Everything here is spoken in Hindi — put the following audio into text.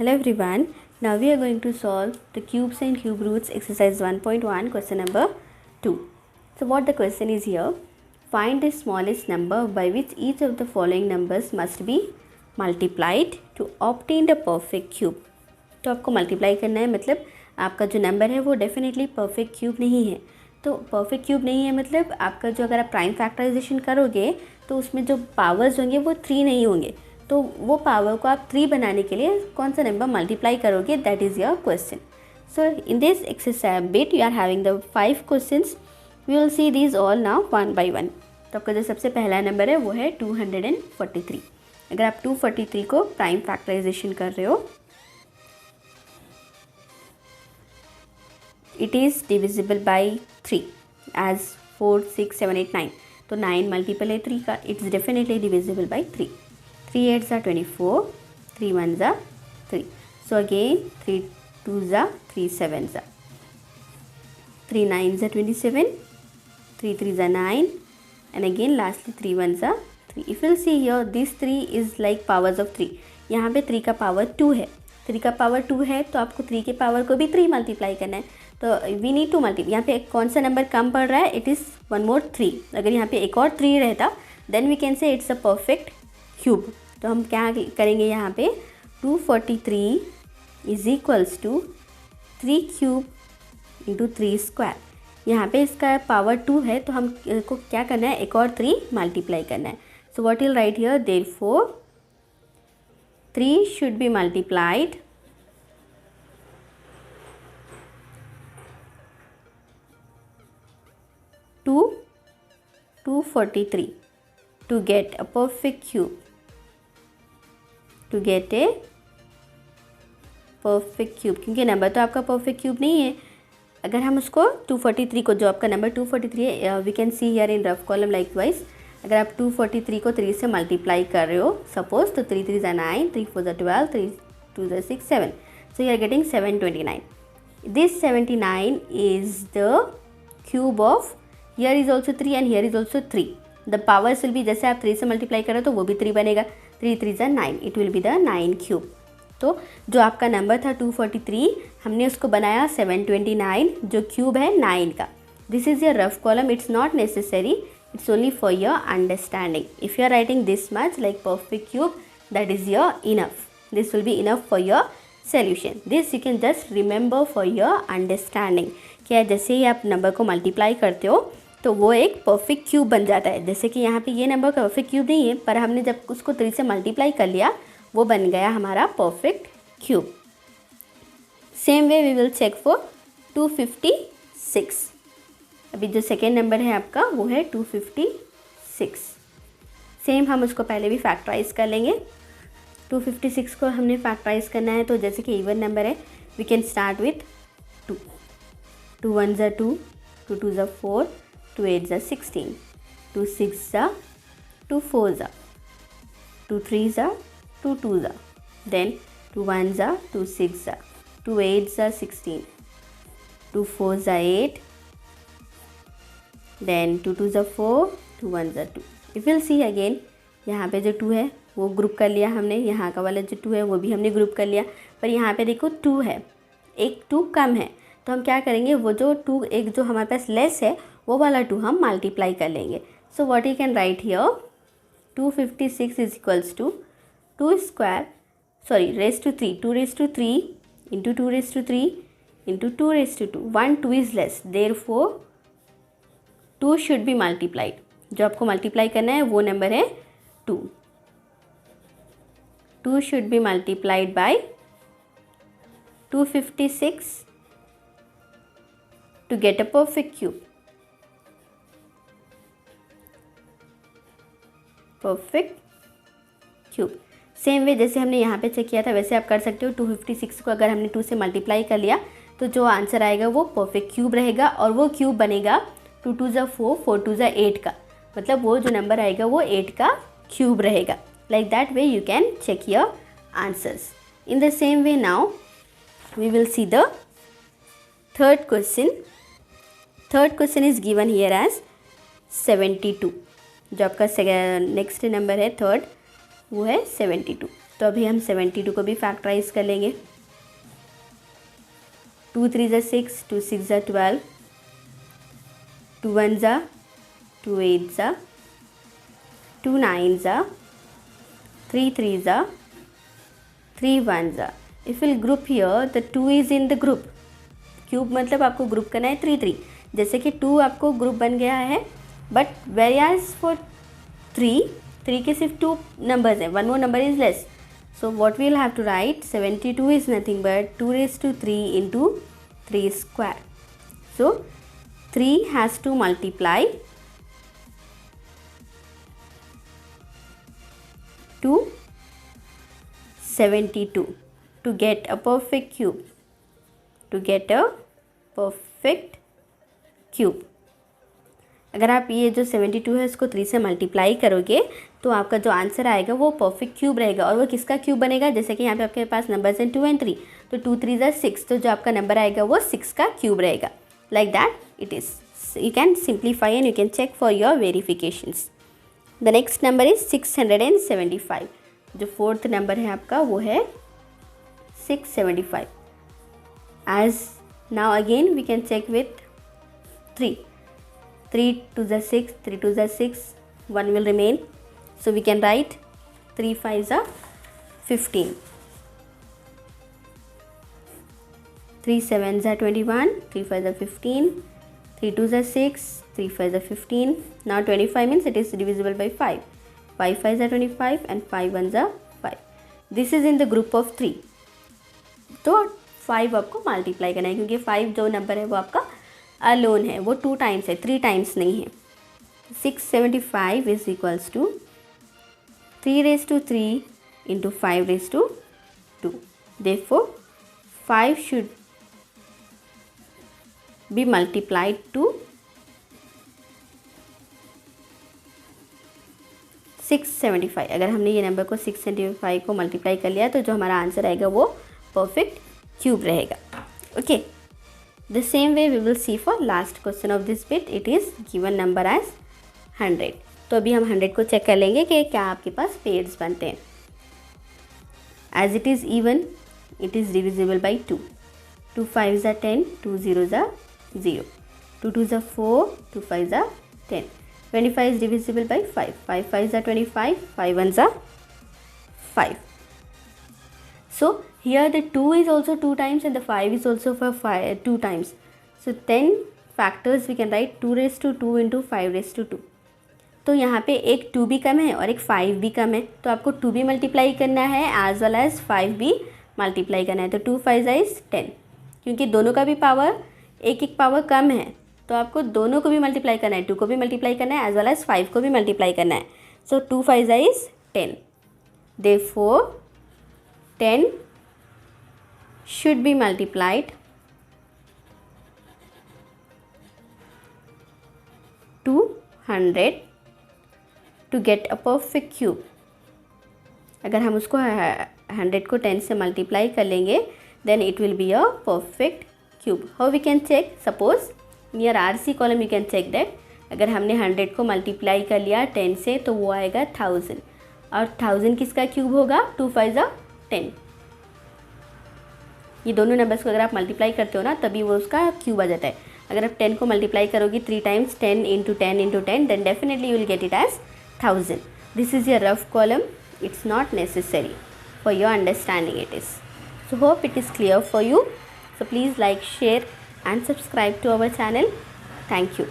Hello everyone. Now we are going to solve the cubes and cube roots exercise 1.1 question number 2. So what the question is here, find the smallest number by which each of the following numbers must be multiplied to obtain the perfect cube. तो आपको मल्टीप्लाई करना है, मतलब आपका जो नंबर है वो डेफिनेटली परफेक्ट क्यूब नहीं है. तो परफेक्ट क्यूब नहीं है मतलब आपका जो, अगर आप प्राइम फैक्टराइजेशन करोगे तो उसमें जो पावर्स होंगे वो 3 नहीं होंगे. तो वो पावर को आप 3 बनाने के लिए कौन सा नंबर मल्टीप्लाई करोगे, that is your question. So in this exercise bit you are having the 5 questions. We will see these all now one by one. तो आपका जो सबसे पहला नंबर है वो है 243. अगर आप 243 को प्राइम फैक्टराइजेशन कर रहे हो, it is divisible by 3 as 4, 6, 7, 8, 9. तो 9 मल्टीपल है 3 का, it's definitely divisible by 3. 3 8s are 24, 3 1s are 3. So again 3 2s are 3 7s are 3 9s are 27, 3 3s are 9, and again lastly 3 1s are 3. If you'll see here, this 3 is like powers of 3. यहाँ पे 3 का पावर 2 है. 3 का पावर 2 है तो आपको 3 के पावर को भी 3 मल्टीप्लाई करना है. तो वी नीड टू मल्टीप्लाई. यहाँ पे कौन सा नंबर कम पड़ रहा है, इट इज़ वन मोर 3. अगर यहाँ पे एक और 3 रहता then we can say it's a perfect cube. तो हम क्या करेंगे यहाँ पे, 243 is equals to 3 cube into 3 square. यहाँ पे इसका पावर 2 है तो हम को क्या करना है, एक और 3 मल्टीप्लाई करना है. So what will write here, therefore 3 should be multiplied to 243 to get a perfect cube. To get a perfect cube, क्योंकि नंबर तो आपका परफेक्ट क्यूब नहीं है. अगर हम उसको 243 को, जो आपका नंबर 243 है, we can see here in rough column likewise. अगर आप 243 को 3 से मल्टीप्लाई कर रहे हो सपोज, तो 3 3 9, 3 4 12, 3 2 6 7. So you are getting 729. This 79 is the cube of, here is also 3 and here is also 3. The powers will be, जैसे आप 3 से मल्टीप्लाई करो तो वो भी 3 बनेगा. 3 3 9, it will be the 9 cube. तो जो आपका नंबर था 243, हमने उसको बनाया 729, जो क्यूब है 9 का. This is your rough column. It's not necessary, it's only for your understanding. If you are writing this much like perfect cube, that is your enough. This will be enough for your solution. This you can just remember for your understanding. क्या, जैसे ही आप नंबर को मल्टीप्लाई करते हो तो वो एक परफेक्ट क्यूब बन जाता है. जैसे कि यहाँ पे ये नंबर का परफेक्ट क्यूब नहीं है, पर हमने जब उसको 3 से मल्टीप्लाई कर लिया वो बन गया हमारा perfect cube. Same way we will check for 256. अभी जो सेकेंड नंबर है आपका वो है 256. सेम हम उसको पहले भी फैक्टराइज कर लेंगे. 256 को हमने फैक्टराइज करना है, तो जैसे कि इवन नंबर है, we can start with 2. 2 1s are 2, 2 2s are 4, 2 8s are 16, 2 6s are 2 4s are 2 3s are 2 2s are, then 2 1s are 2 6s are 2 8s are 16, 2 4s are 8, then 2 2s are 4, 2 1s are 2. If you'll see again, यहाँ पे जो 2 है वो ग्रुप कर लिया हमने, यहाँ का वाला जो 2 है वो भी हमने ग्रुप कर लिया. पर यहाँ पे देखो 2 है, एक 2 कम है, तो हम क्या करेंगे, वो जो 2 एक जो हमारे पास लेस है वो वाला 2 हम मल्टीप्लाई कर लेंगे. So what you can write here, 256 is equals to 2 square, sorry raise to 3, 2 raise to 3 into 2 raise to 3 into 2 raise to 2. 1 2 is less, therefore 2 should be multiplied. जो आपको मल्टीप्लाई करना है वो नंबर है 2. 2 should be multiplied by 256 to get a perfect cube. Perfect cube. Same way जैसे हमने यहाँ पे चेक किया था वैसे आप कर सकते हो. 256 को अगर हमने 2 से मल्टीप्लाई कर लिया तो जो आंसर आएगा वो परफेक्ट क्यूब रहेगा, और वो क्यूब बनेगा 2 2s are 4, 4 2s are 8 का. मतलब वो जो नंबर आएगा वो 8 का क्यूब रहेगा. Like that way you can check your answers. In the same way now we will see the third question. Third question is given here as 72. जो आपका नेक्स्ट नंबर है थर्ड, वो है 72. तो अभी हम 72 को भी फैक्टराइज कर लेंगे। 2 3 ज़ा 6, 2 6 ज़ा 12, 2 1 ज़ा 2 8 ज़ा 2 9 ज़ा 3 3 ज़ा 3 1 ज़ा। If will group here the 2 is in the group. Cube मतलब आपको ग्रुप करना है 3 3, जैसे कि 2 आपको ग्रुप बन गया है, बट वेरियस फॉर 3 के सिर्फ 2 नंबर्स हैं, 1 more number is less. So what we will have to write, 72 is nothing but 2 raised to 3 into 3 square. So 3 has to multiply to 72 to get a perfect cube. To get a perfect cube. अगर आप ये जो 72 है इसको 3 से मल्टीप्लाई करोगे तो आपका जो आंसर आएगा वो परफेक्ट क्यूब रहेगा। और वो किसका क्यूब बनेगा, जैसे कि यहाँ पे आपके पास नंबर्स हैं 2 और 3, तो 2 3 ज़ा 6, तो जो आपका नंबर आएगा वो 6 का क्यूब रहेगा। Like that it is. You can simplify and you can check for your verifications. The next number is 675। जो फोर्थ नंबर है आपका वो है 675। As now again we can check with 3 2 ज़ा 6, 3 2 ज़ा 6, 1 will remain. So we can write 3 5 ज़ा 15, 3 7 ज़ा 21, 3 5 ज़ा 15, 3 2 ज़ा 6, 3 5 ज़ा 15. Now 25 means it is divisible by 5. 5 5 ज़ा 25 and 5 1 ज़ा 5. This is in the group of 3. तो 5 आपको मल्टीप्लाई करना है क्योंकि 5 जो नंबर है वो आपका अलोन है, वो 2 टाइम्स है, 3 टाइम्स नहीं है। 675 is equals to 3 raised to 3 into 5 raised to 2. Therefore 5 should be multiplied to 675. अगर हमने ये नंबर को 675 को मल्टीप्लाई कर लिया तो जो हमारा आंसर आएगा वो परफेक्ट क्यूब रहेगा। Okay, the same way we will see for last question of this bit. It is given number as 100. तो अभी हम 100 को चेक कर लेंगे कि क्या आपके पास पेयर्स बनते हैं। As it is even, it is divisible by 2. 2 5 ज़ा 10, 2 0 ज़ा 0, 2 2 ज़ा 4, 2 5 ज़ा 10. 25 is divisible by 5. 5 5 ज़ा 25, 5 1 ज़ा 5. So here the 2 is also 2 times and the 5 is also for 2 times. So 10 factors we can write 2 raised to 2 into 5 raised to 2. तो यहाँ पे एक 2 भी कम है और एक 5 भी कम है, तो आपको 2 भी मल्टीप्लाई करना है एज वेल एज 5 भी मल्टीप्लाई करना है। तो 2 5 इज़ 10, क्योंकि दोनों का भी पावर एक पावर कम है तो आपको दोनों को भी मल्टीप्लाई करना है, 2 को भी मल्टीप्लाई करना है एज वेल एज 5 को भी मल्टीप्लाई करना है। सो 2 5 is 10, therefore 10 should be multiplied to 100 to get a perfect cube. अगर हम उसको 100 को 10 से मल्टीप्लाई कर लेंगे then it will be a perfect cube. How we can check? Suppose near RC column you can check that अगर हमने 100 को मल्टीप्लाई कर लिया 10 से तो वो आएगा 1000, और 1000 किसका क्यूब होगा? 2 5 ज़ा 10। ये दोनों नंबर्स को अगर आप मल्टीप्लाई करते हो ना तभी वो उसका क्यूब आ जाता है। अगर आप 10 को मल्टीप्लाई करोगे 3 times 10 into 10 into 10 then definitely you will get it as 1000. This is your rough column. It's not necessary. For your understanding it is. So hope it is clear for you. So please like, share and subscribe to our channel. Thank you.